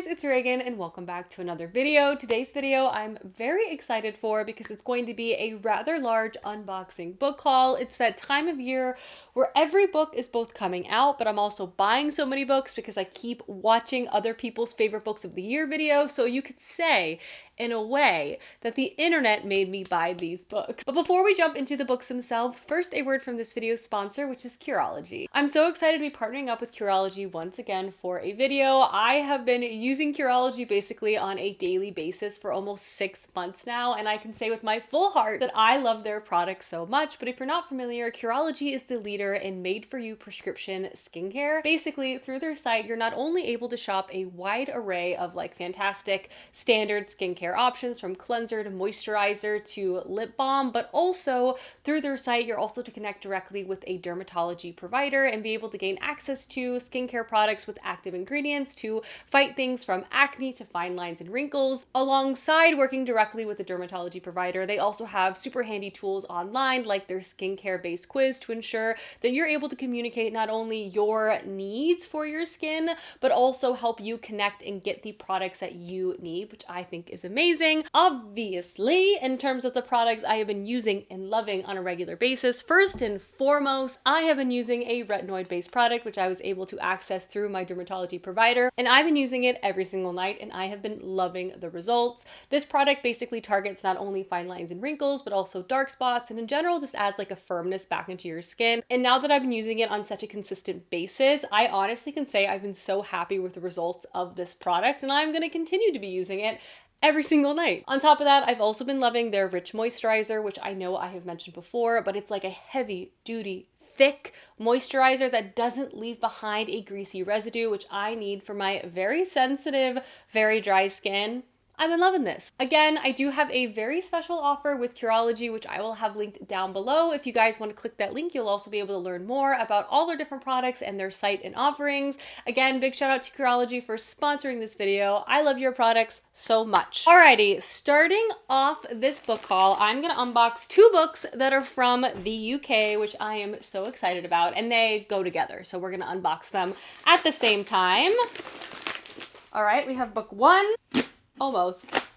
guys, it's Reagan and welcome back to another video. Today's video I'm very excited for because it's going to be a rather large unboxing book haul. It's that time of year where every book is both coming out, but I'm also buying so many books because I keep watching other people's favorite books of the year videos. So you could say, in a way, that the internet made me buy these books. But before we jump into the books themselves, first a word from this video's sponsor, which is Curology. I'm so excited to be partnering up with Curology once again for a video. I have been using Curology basically on a daily basis for almost 6 months now, and I can say with my full heart that I love their products so much. But if you're not familiar, Curology is the leader in made-for-you prescription skincare. Basically, through their site, you're not only able to shop a wide array of like fantastic standard skincare options from cleanser to moisturizer to lip balm, but also through their site, you're also to connect directly with a dermatology provider and be able to gain access to skincare products with active ingredients to fight things from acne to fine lines and wrinkles. Alongside working directly with a dermatology provider, they also have super handy tools online like their skincare-based quiz to ensure that you're able to communicate not only your needs for your skin, but also help you connect and get the products that you need, which I think is amazing. Obviously, in terms of the products I have been using and loving on a regular basis, first and foremost, I have been using a retinoid-based product, which I was able to access through my dermatology provider, and I've been using it every single night, and I have been loving the results. This product basically targets not only fine lines and wrinkles, but also dark spots, and in general just adds like a firmness back into your skin. And now that I've been using it on such a consistent basis, I honestly can say I've been so happy with the results of this product, and I'm going to continue to be using it every single night. On top of that, I've also been loving their Rich Moisturizer, which I know I have mentioned before, but it's like a heavy duty, thick moisturizer that doesn't leave behind a greasy residue, which I need for my very sensitive, very dry skin. I've been loving this. Again, I do have a very special offer with Curology, which I will have linked down below. If you guys want to click that link, you'll also be able to learn more about all their different products and their site and offerings. Again, big shout out to Curology for sponsoring this video. I love your products so much. Alrighty, starting off this book haul, I'm gonna unbox two books that are from the UK, which I am so excited about, and they go together. So we're gonna unbox them at the same time. All right, we have book one. Almost.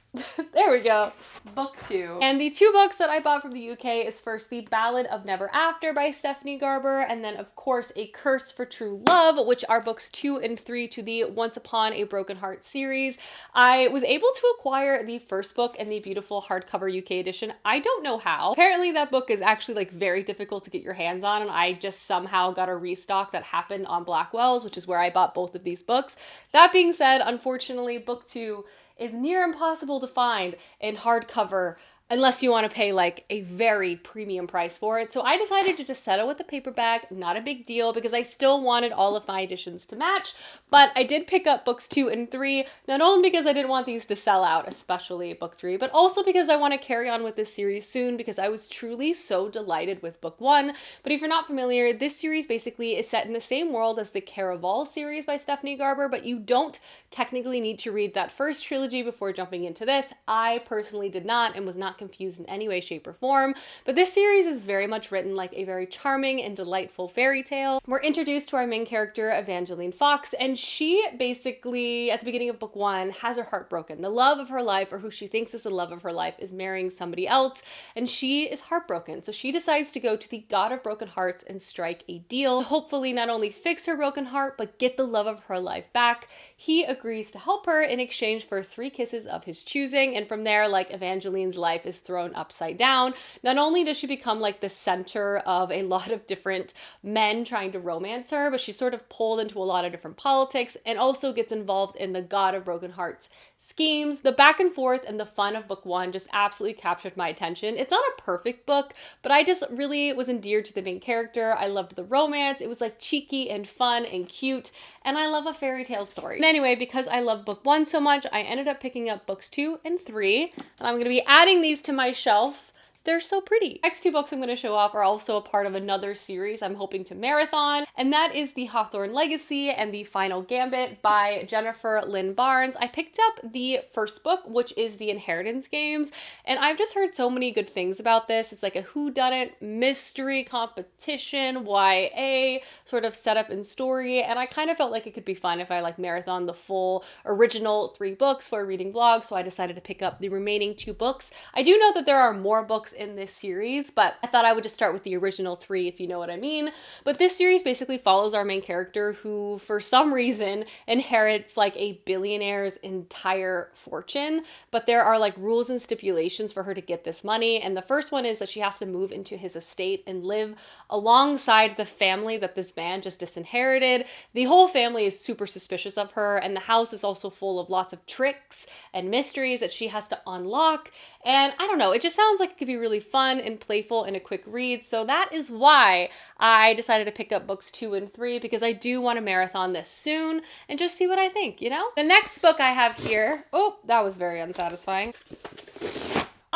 There we go. Book two. And the two books that I bought from the UK is first the Ballad of Never After by Stephanie Garber, and then of course A Curse for True Love, which are books 2 and 3 to the Once Upon a Broken Heart series. I was able to acquire the first book in the beautiful hardcover UK edition. I don't know how. Apparently that book is actually like very difficult to get your hands on, and I just somehow got a restock that happened on Blackwell's, which is where I bought both of these books. That being said, unfortunately, book 2 is near impossible to find in hardcover unless you want to pay like a very premium price for it. So I decided to just settle with the paperback, not a big deal, because I still wanted all of my editions to match. But I did pick up books 2 and 3, not only because I didn't want these to sell out, especially book 3, but also because I want to carry on with this series soon because I was truly so delighted with book 1. But if you're not familiar, this series basically is set in the same world as the Caraval series by Stephanie Garber, but you don't technically need to read that first trilogy before jumping into this. I personally did not and was not confused in any way, shape, or form. But this series is very much written like a very charming and delightful fairy tale. We're introduced to our main character, Evangeline Fox, and she basically, at the beginning of book 1, has her heart broken. The love of her life, or who she thinks is the love of her life, is marrying somebody else, and she is heartbroken. So she decides to go to the God of Broken Hearts and strike a deal to hopefully not only fix her broken heart, but get the love of her life back. He agrees to help her in exchange for 3 kisses of his choosing, and from there, like, Evangeline's life is thrown upside down. Not only does she become like the center of a lot of different men trying to romance her, but she's sort of pulled into a lot of different politics and also gets involved in the God of Broken Hearts schemes. The back and forth and the fun of book 1 just absolutely captured my attention. It's not a perfect book, but I just really was endeared to the main character. I loved the romance. It was like cheeky and fun and cute, and I love a fairy tale story. And anyway, because I love book 1 so much, I ended up picking up books 2 and 3, and I'm going to be adding these to my shelf they're so pretty. Next two books I'm going to show off are also a part of another series I'm hoping to marathon, and that is The Hawthorne Legacy and The Final Gambit by Jennifer Lynn Barnes. I picked up the first book, which is The Inheritance Games, and I've just heard so many good things about this. It's like a whodunit, mystery, competition, YA, sort of setup and story, and I kind of felt like it could be fun if I like marathon the full original 3 books for a reading vlog, so I decided to pick up the remaining 2 books. I do know that there are more books in this series, but I thought I would just start with the original 3, if you know what I mean. But this series basically follows our main character who, for some reason, inherits like a billionaire's entire fortune, but there are like rules and stipulations for her to get this money, and the first one is that she has to move into his estate and live alongside the family that this man just disinherited. The whole family is super suspicious of her, and the house is also full of lots of tricks and mysteries that she has to unlock. And I don't know, it just sounds like it could be really fun and playful and a quick read. So that is why I decided to pick up books 2 and 3, because I do want to marathon this soon and just see what I think, you know? The next book I have here, oh, that was very unsatisfying.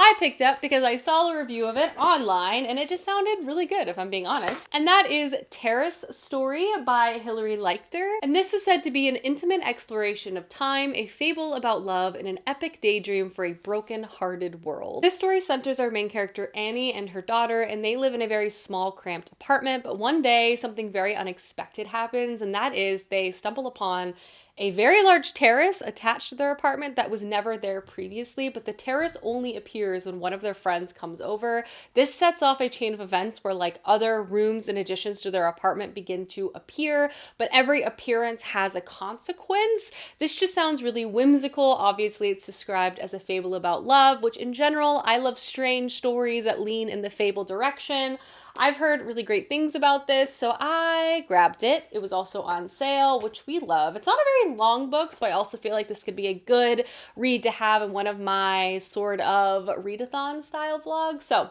I picked up because I saw a review of it online and it just sounded really good, if I'm being honest. And that is Terrace Story by Hilary Leichter. And this is said to be an intimate exploration of time, a fable about love, and an epic daydream for a broken-hearted world. This story centers our main character Annie and her daughter, and they live in a very small, cramped apartment. But one day, something very unexpected happens, and that is they stumble upon a very large terrace attached to their apartment that was never there previously, but the terrace only appears when one of their friends comes over. This sets off a chain of events where like other rooms and additions to their apartment begin to appear, but every appearance has a consequence. This just sounds really whimsical. Obviously, it's described as a fable about love, which in general, I love strange stories that lean in the fable direction. I've heard really great things about this, so I grabbed it. It was also on sale, which we love. It's not a very long book, so I also feel like this could be a good read to have in one of my sort of readathon style vlogs, so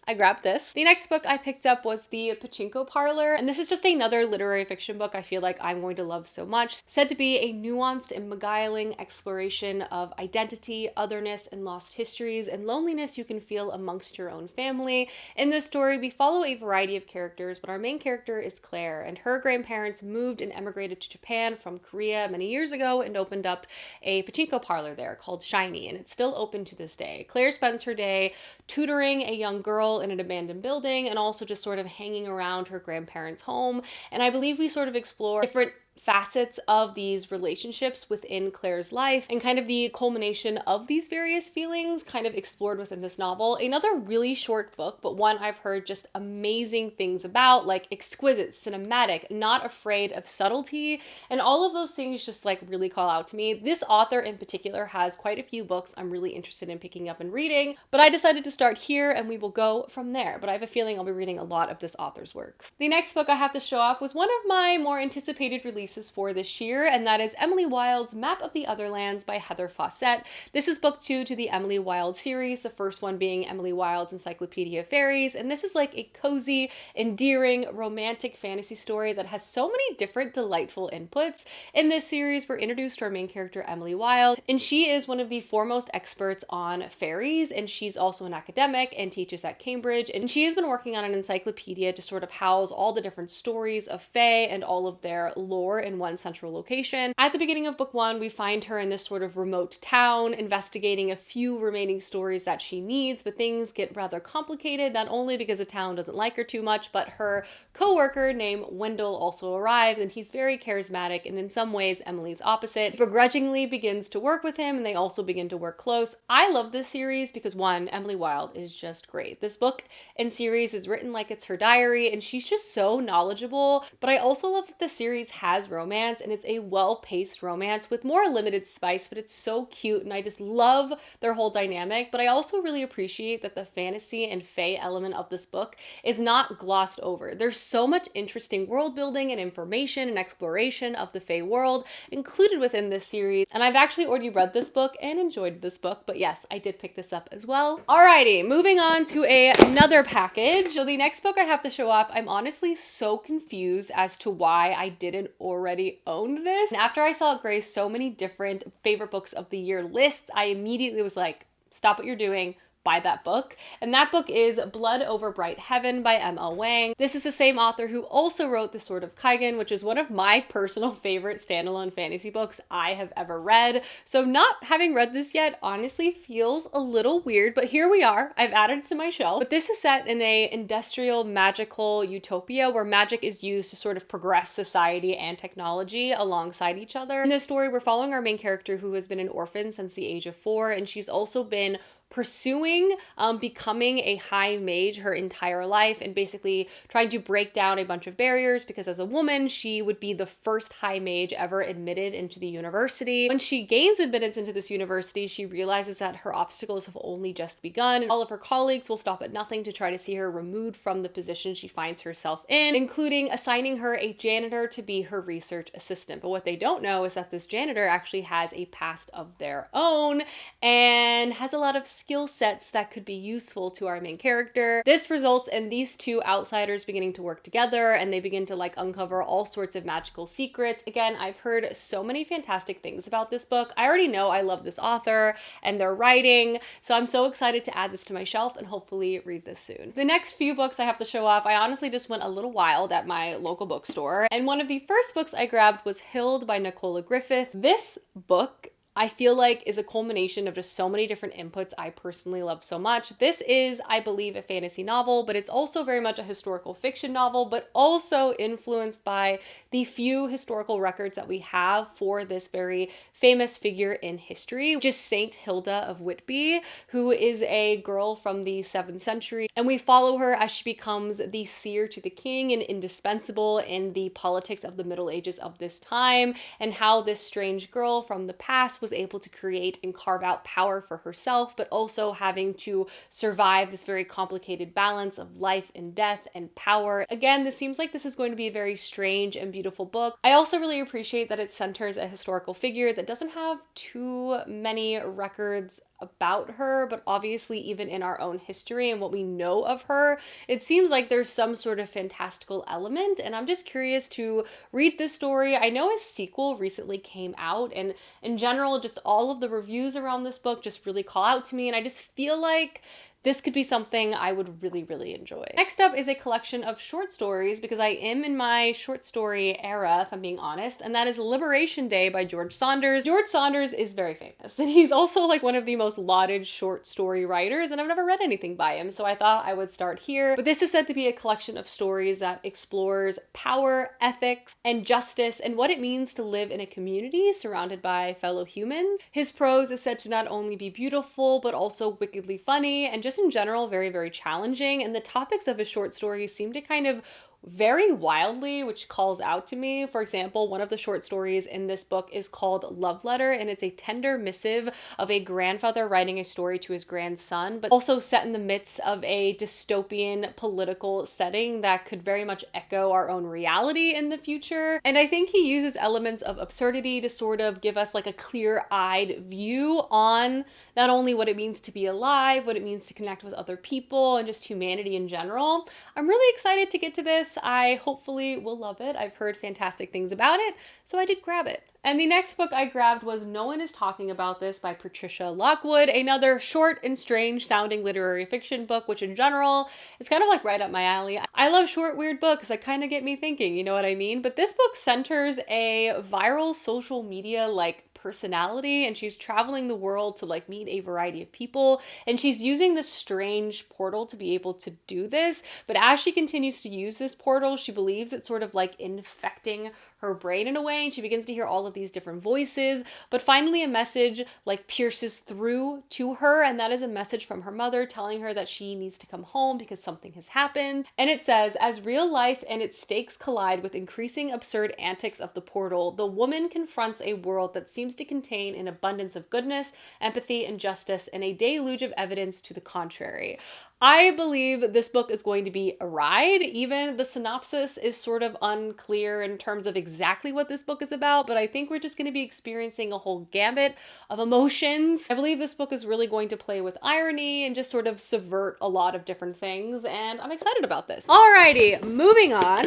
I grabbed this. The next book I picked up was The Pachinko Parlor, and this is just another literary fiction book I feel like I'm going to love so much. Said to be a nuanced and beguiling exploration of identity, otherness, and lost histories, and loneliness you can feel amongst your own family. In this story, we follow a variety of characters, but our main character is Claire, and her grandparents moved and emigrated to Japan from Korea many years ago and opened up a pachinko parlor there called Shiny, and it's still open to this day. Claire spends her day tutoring a young girl in an abandoned building and also just sort of hanging around her grandparents' home, and I believe we sort of explore different facets of these relationships within Claire's life and kind of the culmination of these various feelings kind of explored within this novel. Another really short book, but one I've heard just amazing things about, like exquisite, cinematic, not afraid of subtlety, and all of those things just like really call out to me. This author in particular has quite a few books I'm really interested in picking up and reading, but I decided to start here and we will go from there. But I have a feeling I'll be reading a lot of this author's works. The next book I have to show off was one of my more anticipated releases for this year, and that is Emily Wilde's Map of the Otherlands by Heather Fawcett. This is book 2 to the Emily Wilde series, the first one being Emily Wilde's Encyclopedia of Fairies, and this is like a cozy, endearing, romantic fantasy story that has so many different delightful inputs. In this series, we're introduced to our main character, Emily Wilde, and she is one of the foremost experts on fairies, and she's also an academic and teaches at Cambridge, and she has been working on an encyclopedia to sort of house all the different stories of fae and all of their lore in one central location. At the beginning of book 1, we find her in this sort of remote town investigating a few remaining stories that she needs, but things get rather complicated, not only because the town doesn't like her too much, but her co-worker named Wendell also arrives, and he's very charismatic and in some ways Emily's opposite. She begrudgingly begins to work with him and they also begin to work close. I love this series because one, Emily Wilde is just great. This book and series is written like it's her diary and she's just so knowledgeable, but I also love that the series has romance, and it's a well-paced romance with more limited spice, but it's so cute and I just love their whole dynamic. But I also really appreciate that the fantasy and fae element of this book is not glossed over. There's so much interesting world building and information and exploration of the fae world included within this series, and I've actually already read this book and enjoyed this book, but yes, I did pick this up as well. Alrighty, moving on to another package. So the next book I have to show off, I'm honestly so confused as to why I didn't already own this. And after I saw Grace so many different favorite books of the year lists, I immediately was like, stop what you're doing, by that book. And that book is Blood Over Bright Heaven by M.L. Wang. This is the same author who also wrote The Sword of Kaigen, which is one of my personal favorite standalone fantasy books I have ever read. So not having read this yet honestly feels a little weird, but here we are. I've added it to my shelf. But this is set in a industrial magical utopia where magic is used to sort of progress society and technology alongside each other. In this story, we're following our main character who has been an orphan since the age of 4, and she's also been pursuing becoming a high mage her entire life and basically trying to break down a bunch of barriers because as a woman she would be the first high mage ever admitted into the university. When she gains admittance into this university, she realizes that her obstacles have only just begun. All of her colleagues will stop at nothing to try to see her removed from the position she finds herself in, including assigning her a janitor to be her research assistant. But what they don't know is that this janitor actually has a past of their own and has a lot of skill sets that could be useful to our main character. This results in these two outsiders beginning to work together, and they begin to like uncover all sorts of magical secrets. Again, I've heard so many fantastic things about this book. I already know I love this author and their writing, so I'm so excited to add this to my shelf and hopefully read this soon. The next few books I have to show off, I honestly just went a little wild at my local bookstore, and one of the first books I grabbed was Hild by Nicola Griffith. This book I feel like is a culmination of just so many different inputs I personally love so much. This is, I believe, a fantasy novel, but it's also very much a historical fiction novel, but also influenced by the few historical records that we have for this very famous figure in history, which is Saint Hilda of Whitby, who is a girl from the 7th century. And we follow her as she becomes the seer to the king and indispensable in the politics of the Middle Ages of this time, and how this strange girl from the past was able to create and carve out power for herself, but also having to survive this very complicated balance of life and death and power. Again, this seems like this is going to be a very strange and beautiful book. I also really appreciate that it centers a historical figure that doesn't have too many records about her, but obviously even in our own history and what we know of her, it seems like there's some sort of fantastical element, and I'm just curious to read this story. I know a sequel recently came out, and in general, just all of the reviews around this book just really call out to me, and I just feel like this could be something I would really, really enjoy. Next up is a collection of short stories, because I am in my short story era, if I'm being honest, and that is Liberation Day by George Saunders. George Saunders is very famous, and he's also like one of the most lauded short story writers, and I've never read anything by him, so I thought I would start here. But this is said to be a collection of stories that explores power, ethics, and justice, and what it means to live in a community surrounded by fellow humans. His prose is said to not only be beautiful, but also wickedly funny, and just in general very, very challenging, and the topics of his short stories seem to kind of very wildly, which calls out to me. For example, one of the short stories in this book is called Love Letter, and it's a tender missive of a grandfather writing a story to his grandson, but also set in the midst of a dystopian political setting that could very much echo our own reality in the future. And I think he uses elements of absurdity to sort of give us like a clear-eyed view on not only what it means to be alive, what it means to connect with other people, and just humanity in general. I'm really excited to get to this. I hopefully will love it. I've heard fantastic things about it, so I did grab it. And the next book I grabbed was No One Is Talking About This by Patricia Lockwood, another short and strange sounding literary fiction book, which in general is kind of like right up my alley. I love short, weird books that kind of get me thinking, you know what I mean? But this book centers a viral social media like personality, and she's traveling the world to like meet a variety of people, and she's using this strange portal to be able to do this. But as she continues to use this portal, she believes it's sort of like infecting her brain in a way, and she begins to hear all of these different voices. But finally a message like pierces through to her, and that is a message from her mother telling her that she needs to come home because something has happened. And it says, as real life and its stakes collide with increasing absurd antics of the portal, the woman confronts a world that seems to contain an abundance of goodness, empathy, and justice, and a deluge of evidence to the contrary. I believe this book is going to be a ride. Even the synopsis is sort of unclear in terms of exactly what this book is about, but I think we're just going to be experiencing a whole gambit of emotions. I believe this book is really going to play with irony and just sort of subvert a lot of different things, and I'm excited about this. Alrighty, moving on.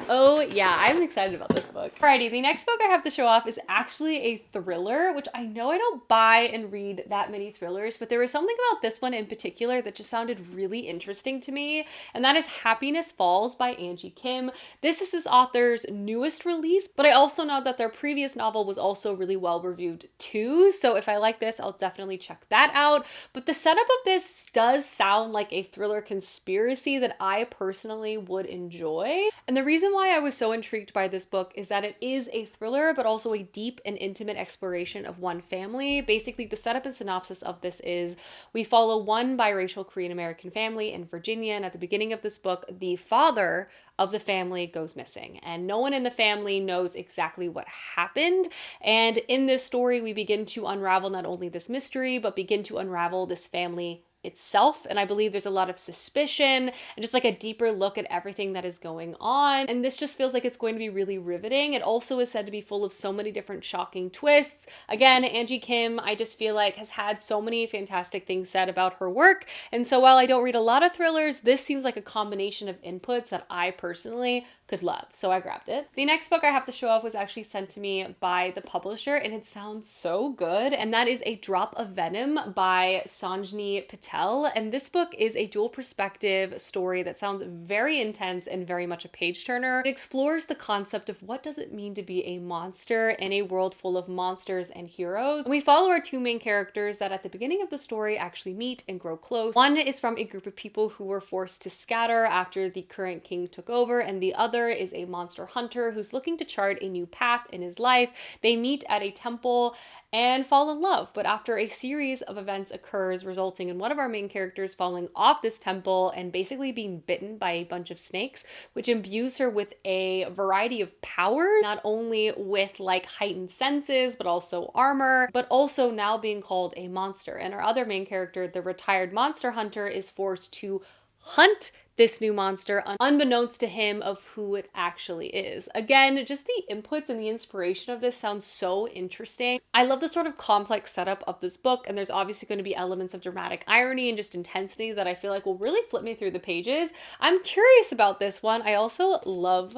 Oh yeah, I'm excited about this book. Alrighty, the next book I have to show off is actually a thriller, which I know I don't buy and read that many thrillers, but there was something about this one in particular that just sounded really interesting to me, and that is Happiness Falls by Angie Kim. This is this author's newest release, but I also know that their previous novel was also really well reviewed too, so if I like this, I'll definitely check that out. But the setup of this does sound like a thriller conspiracy that I personally would enjoy, and the reason why I was so intrigued by this book is that it is a thriller, but also a deep and intimate exploration of one family. Basically, the setup and synopsis of this is we follow one biracial Korean American family in Virginia, and at the beginning of this book, the father of the family goes missing, and no one in the family knows exactly what happened. And in this story, we begin to unravel not only this mystery, but begin to unravel this family itself. And I believe there's a lot of suspicion and just like a deeper look at everything that is going on. And this just feels like it's going to be really riveting. It also is said to be full of so many different shocking twists. Again, Angie Kim, I just feel like has had so many fantastic things said about her work. And so while I don't read a lot of thrillers, this seems like a combination of inputs that I personally could love. So I grabbed it. The next book I have to show off was actually sent to me by the publisher, and it sounds so good. And that is A Drop of Venom by Sanjni Patel. And this book is a dual perspective story that sounds very intense and very much a page turner. It explores the concept of what does it mean to be a monster in a world full of monsters and heroes. We follow our two main characters that at the beginning of the story actually meet and grow close. One is from a group of people who were forced to scatter after the current king took over, and the other is a monster hunter who's looking to chart a new path in his life. They meet at a temple and fall in love, but after a series of events occurs, resulting in one of our main characters falling off this temple and basically being bitten by a bunch of snakes, which imbues her with a variety of power, not only with like heightened senses, but also armor, but also now being called a monster. And our other main character, the retired monster hunter, is forced to hunt this new monster unbeknownst to him of who it actually is. Again, just the inputs and the inspiration of this sounds so interesting. I love the sort of complex setup of this book, and there's obviously going to be elements of dramatic irony and just intensity that I feel like will really flip me through the pages. I'm curious about this one. I also love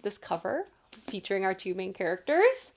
this cover featuring our two main characters.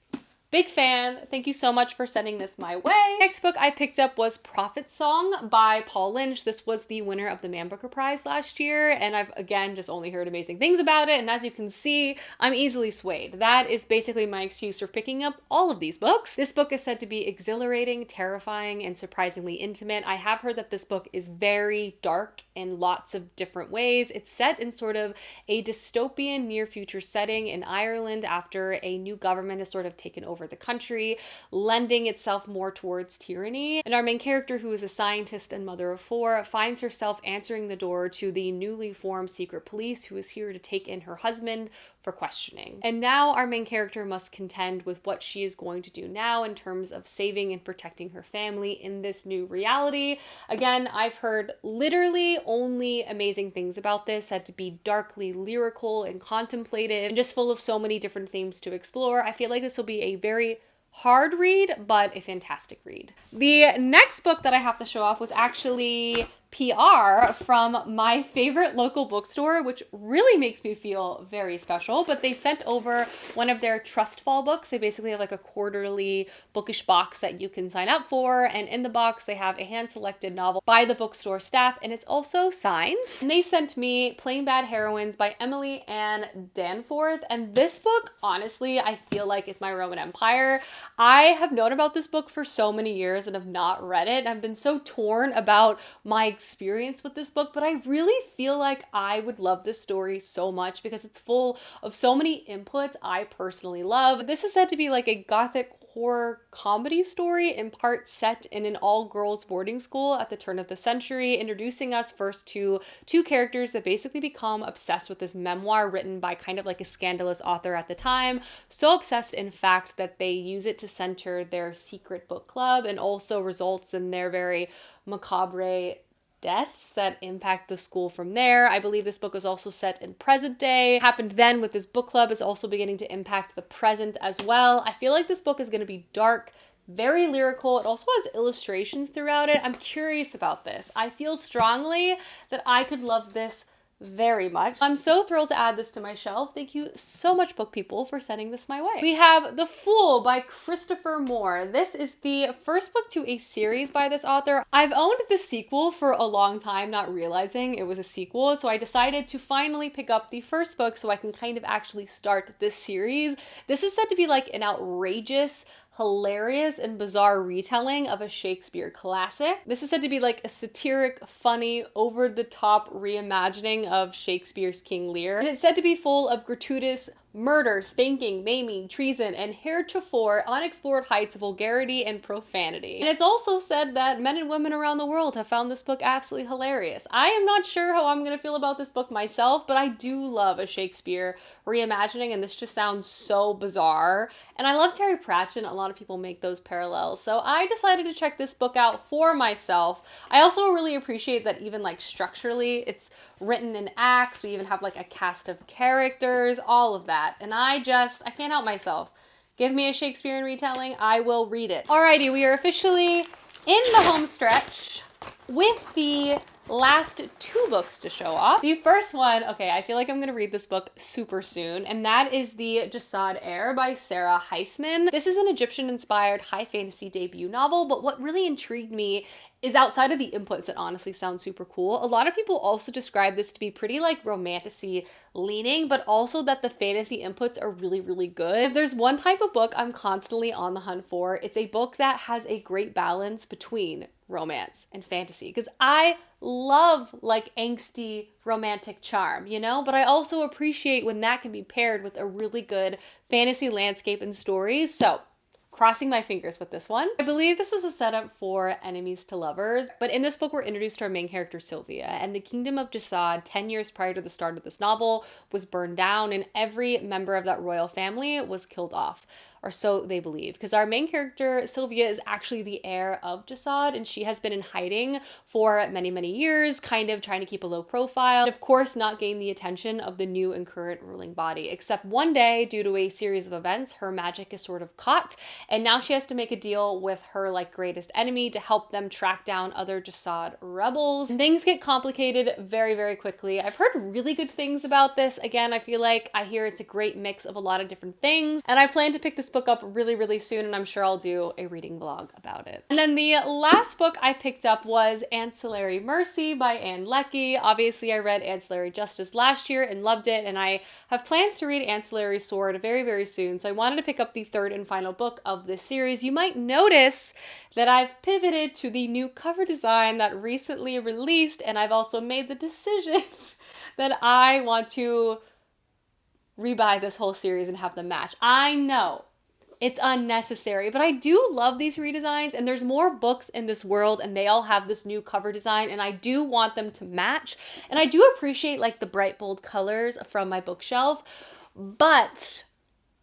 Big fan. Thank you so much for sending this my way. Next book I picked up was Prophet Song by Paul Lynch. This was the winner of the Man Booker Prize last year, and I've again just only heard amazing things about it, and as you can see, I'm easily swayed. That is basically my excuse for picking up all of these books. This book is said to be exhilarating, terrifying, and surprisingly intimate. I have heard that this book is very dark in lots of different ways. It's set in sort of a dystopian near future setting in Ireland after a new government has sort of taken over the country, lending itself more towards tyranny. And our main character, who is a scientist and mother of four, finds herself answering the door to the newly formed secret police who is here to take in her husband for questioning. And now our main character must contend with what she is going to do now in terms of saving and protecting her family in this new reality. Again, I've heard literally only amazing things about this, said to be darkly lyrical and contemplative and just full of so many different themes to explore. I feel like this will be a very hard read, but a fantastic read. The next book that I have to show off was actually PR from my favorite local bookstore, which really makes me feel very special. But they sent over one of their Trust Fall books. They basically have like a quarterly bookish box that you can sign up for. And in the box, they have a hand-selected novel by the bookstore staff, and it's also signed. And they sent me Plain Bad Heroines by Emily Ann Danforth. And this book, honestly, I feel like is my Roman Empire. I have known about this book for so many years and have not read it. I've been so torn about my experience with this book, but I really feel like I would love this story so much because it's full of so many inputs I personally love. This is said to be like a gothic horror comedy story, in part set in an all-girls boarding school at the turn of the century, introducing us first to two characters that basically become obsessed with this memoir written by kind of like a scandalous author at the time. So obsessed, in fact, that they use it to center their secret book club, and also results in their very macabre deaths that impact the school from there. I believe this book is also set in present day. What happened then with this book club is also beginning to impact the present as well. I feel like this book is going to be dark, very lyrical. It also has illustrations throughout it. I'm curious about this. I feel strongly that I could love this very much. I'm so thrilled to add this to my shelf. Thank you so much, book people, for sending this my way. We have The Fool by Christopher Moore. This is the first book to a series by this author. I've owned the sequel for a long time, not realizing it was a sequel, so I decided to finally pick up the first book so I can kind of actually start this series. This is said to be like an outrageous, hilarious and bizarre retelling of a Shakespeare classic. This is said to be like a satiric, funny, over-the-top reimagining of Shakespeare's King Lear. And it's said to be full of gratuitous murder, spanking, maiming, treason, and heretofore unexplored heights of vulgarity and profanity. And it's also said that men and women around the world have found this book absolutely hilarious. I am not sure how I'm gonna feel about this book myself, but I do love a Shakespeare reimagining, and this just sounds so bizarre. And I love Terry Pratchett, and a lot of people make those parallels, so I decided to check this book out for myself. I also really appreciate that even like structurally, it's written in acts. We even have like a cast of characters, all of that. And I can't help myself. Give me a Shakespearean retelling, I will read it. Alrighty, we are officially in the home stretch with the last two books to show off. The first one, okay, I feel like I'm gonna read this book super soon, and that is the Jad Air by Sarah Heisman. This is an Egyptian-inspired high fantasy debut novel, but what really intrigued me is outside of the inputs that honestly sound super cool, a lot of people also describe this to be pretty like romantic-y leaning, but also that the fantasy inputs are really, really good. If there's one type of book I'm constantly on the hunt for, it's a book that has a great balance between romance and fantasy, because I love like angsty romantic charm, you know, but I also appreciate when that can be paired with a really good fantasy landscape and stories. So crossing my fingers with this one. I believe this is a setup for enemies to lovers, but in this book we're introduced to our main character Sylvia, and the kingdom of Jad, 10 years prior to the start of this novel, was burned down, and every member of that royal family was killed off. Or so they believe, because our main character, Sylvia, is actually the heir of Jad, and she has been in hiding for many, many years, kind of trying to keep a low profile, and of course not gain the attention of the new and current ruling body, except one day, due to a series of events, her magic is sort of caught, and now she has to make a deal with her like greatest enemy to help them track down other Jad rebels. And things get complicated very, very quickly. I've heard really good things about this. Again, I feel like I hear it's a great mix of a lot of different things, and I plan to pick this book up really, really soon, and I'm sure I'll do a reading vlog about it. And then the last book I picked up was Ancillary Mercy by Ann Leckie. Obviously, I read Ancillary Justice last year and loved it, and I have plans to read Ancillary Sword very, very soon, so I wanted to pick up the third and final book of this series. You might notice that I've pivoted to the new cover design that recently released, and I've also made the decision that I want to rebuy this whole series and have them match. I know it's unnecessary, but I do love these redesigns, and there's more books in this world and they all have this new cover design, and I do want them to match. And I do appreciate like the bright, bold colors from my bookshelf, but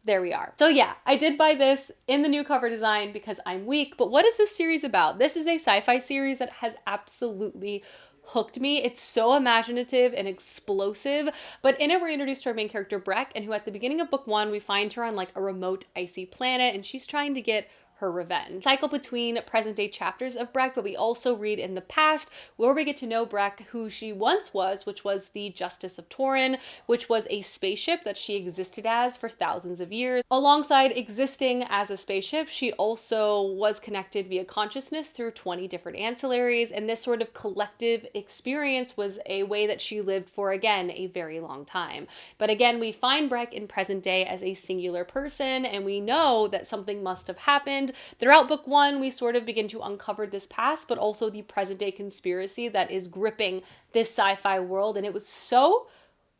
there we are. So yeah, I did buy this in the new cover design because I'm weak, but what is this series about? This is a sci-fi series that has absolutely hooked me. It's so imaginative and explosive, but in it we're introduced to our main character Breck, and who at the beginning of book one we find her on like a remote icy planet, and she's trying to get her revenge. Cycle between present day chapters of Breck, but we also read in the past where we get to know Breck, who she once was, which was the Justice of Torin, which was a spaceship that she existed as for thousands of years. Alongside existing as a spaceship, she also was connected via consciousness through 20 different ancillaries, and this sort of collective experience was a way that she lived for, again, a very long time. But again, we find Breck in present day as a singular person, and we know that something must have happened. Throughout book one, we sort of begin to uncover this past, but also the present day conspiracy that is gripping this sci-fi world, and it was so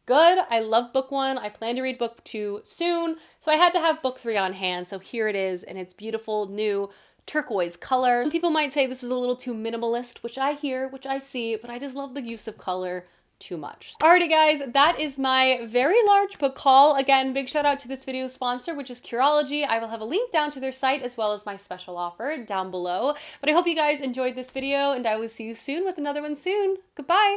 good. I love book one. I plan to read book two soon, so I had to have book three on hand, so here it is, and it's beautiful, new, turquoise color. People might say this is a little too minimalist, which I hear, which I see, but I just love the use of color too much. Alrighty guys, that is my very large book haul. Again, big shout out to this video's sponsor, which is Curology. I will have a link down to their site as well as my special offer down below. But I hope you guys enjoyed this video, and I will see you soon with another one soon. Goodbye!